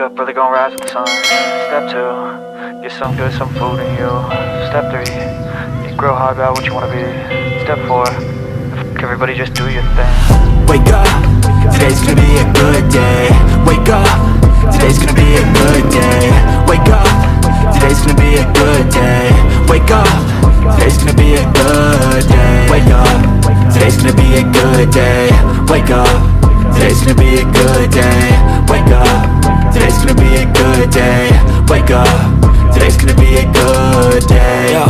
up, really gon' rise with the sun. Step 2, get some good, some food in you. Step 3, think real hard about what you wanna be. Step 4, everybody just do your thing. Wake up, today's gonna be a good day. Wake up, today's gonna be a good day. Wake up, today's gonna be a good day. Wake up, today's gonna be a good day. Wake up, today's gonna be a good day. Wake up, today's gonna be a good day. Wake up, today's gonna be a good day. Wake up, today's gonna be a good day. Yo,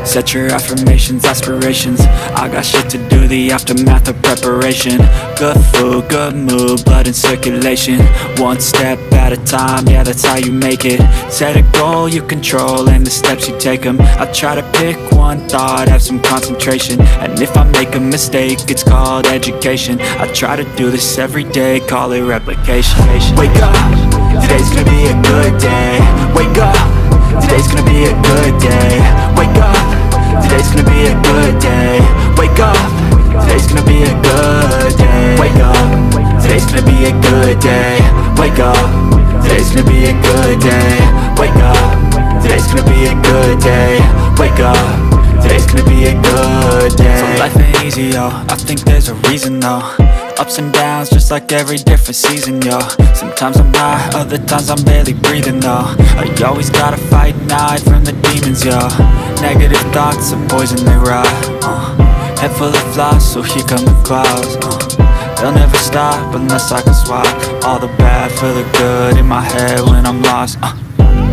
set your affirmations, aspirations. I got shit to do, the aftermath of preparation. Good food, good mood, blood in circulation. One step at a time, yeah, that's how you make it. Set a goal you control and the steps you take them. I try to pick one thought, have some concentration. And if I make a mistake, it's called education. I try to do this every day, call it replication. Wake up, today's gonna be a good day. Wake up, today's gonna be a good day. Wake up, today's gonna be a good day. Wake up, today's gonna be a good day. Wake up, today's gonna be a good day. Wake up, today's gonna be a good day. Wake up, today's gonna be a good day. Wake up, today's gonna be a good day. So life ain't easy, yo, I think there's a reason though. Ups and downs, just like every different season, yo. Sometimes I'm high, other times I'm barely breathing, though. I always gotta fight and hide from the demons, yo. Negative thoughts are poison, they rot. Head full of flies, so here come the clouds. They'll never stop unless I can swap all the bad for the good in my head when I'm lost.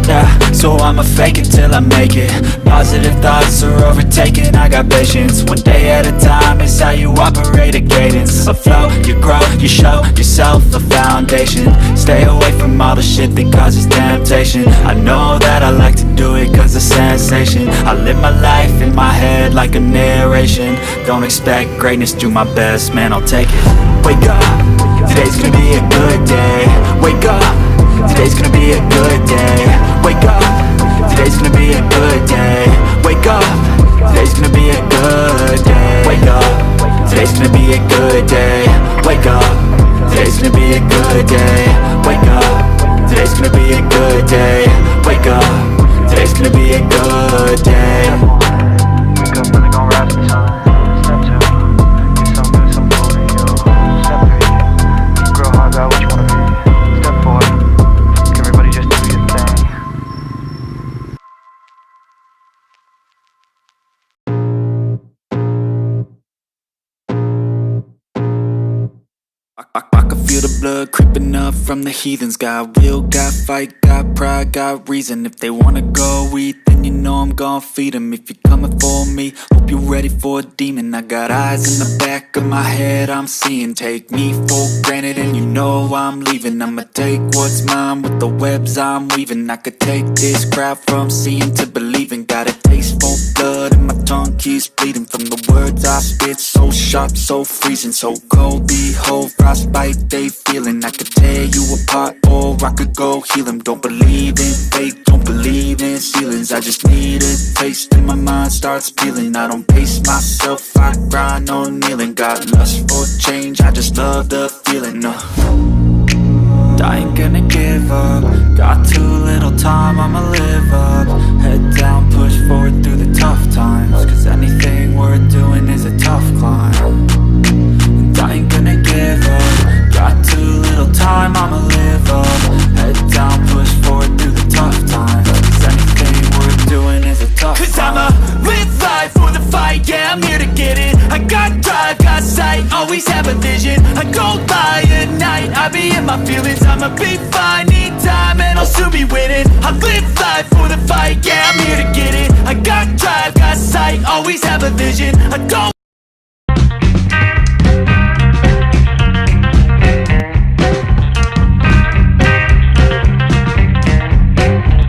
Yeah, so I'ma fake it till I make it. Positive thoughts are overtaken, I got patience. One day at a time is how you operate a cadence. A flow, you grow, you show yourself a foundation. Stay away from all the shit that causes temptation. I know that I like to do it cause it's sensation. I live my life in my head like a narration. Don't expect greatness, do my best, man, I'll take it. Wake up, today's gonna be a good day. Wake up, today's gonna be a good day. Wake up, today's gonna be a good day. Wake up, today's gonna be a good day. Wake up, today's gonna be a good day. Wake up, today's gonna be a good day. Wake up, today's gonna be a good day. Wake up, today's gonna be a good day. Wake up, really gon' rise with the sun. Step 2, get some good, some food in you. Step 3, think real hard about what you wanna be. Step 4, everybody just do your thing. I can feel the blood creeping up from the heathens. Got will, got fight, got pride, got reason. If they wanna go eat, then you know I'm gon' feed them. If you're coming for me, hope you're ready for a demon. I got eyes in the back of my head, I'm seeing. Take me for granted and you know I'm leaving. I'ma take what's mine with the webs I'm weaving. I could take this crowd from seeing to believing. Got a taste for blood and my tongue keeps bleeding. From the words I spit, so sharp, so freezing. So cold, behold, frostbite they feeling. I could tear you apart or I could go heal them. Don't believe in fate, don't believe in ceilings. I just need a taste and my mind starts peeling. I don't pace myself, I grind on kneeling. Got lust for change, I just love the feeling. I ain't gonna give up. Got too little time, I'ma live up. Head down, push forward through the tough times. Cause anything worth doing is a tough climb. And I ain't gonna give up. Got too little time, I'ma live up. Head down, push forward through the tough times. Cause anything worth doing is a tough climb. Cause I'ma live life for the fight, yeah, I'm here to get it. I got drive, got sight, always have a vision. I go by at night, I be in my feelings. I'ma be fine, need time, and I'll soon be winning. I live life for the fight, yeah, I'm here to get it.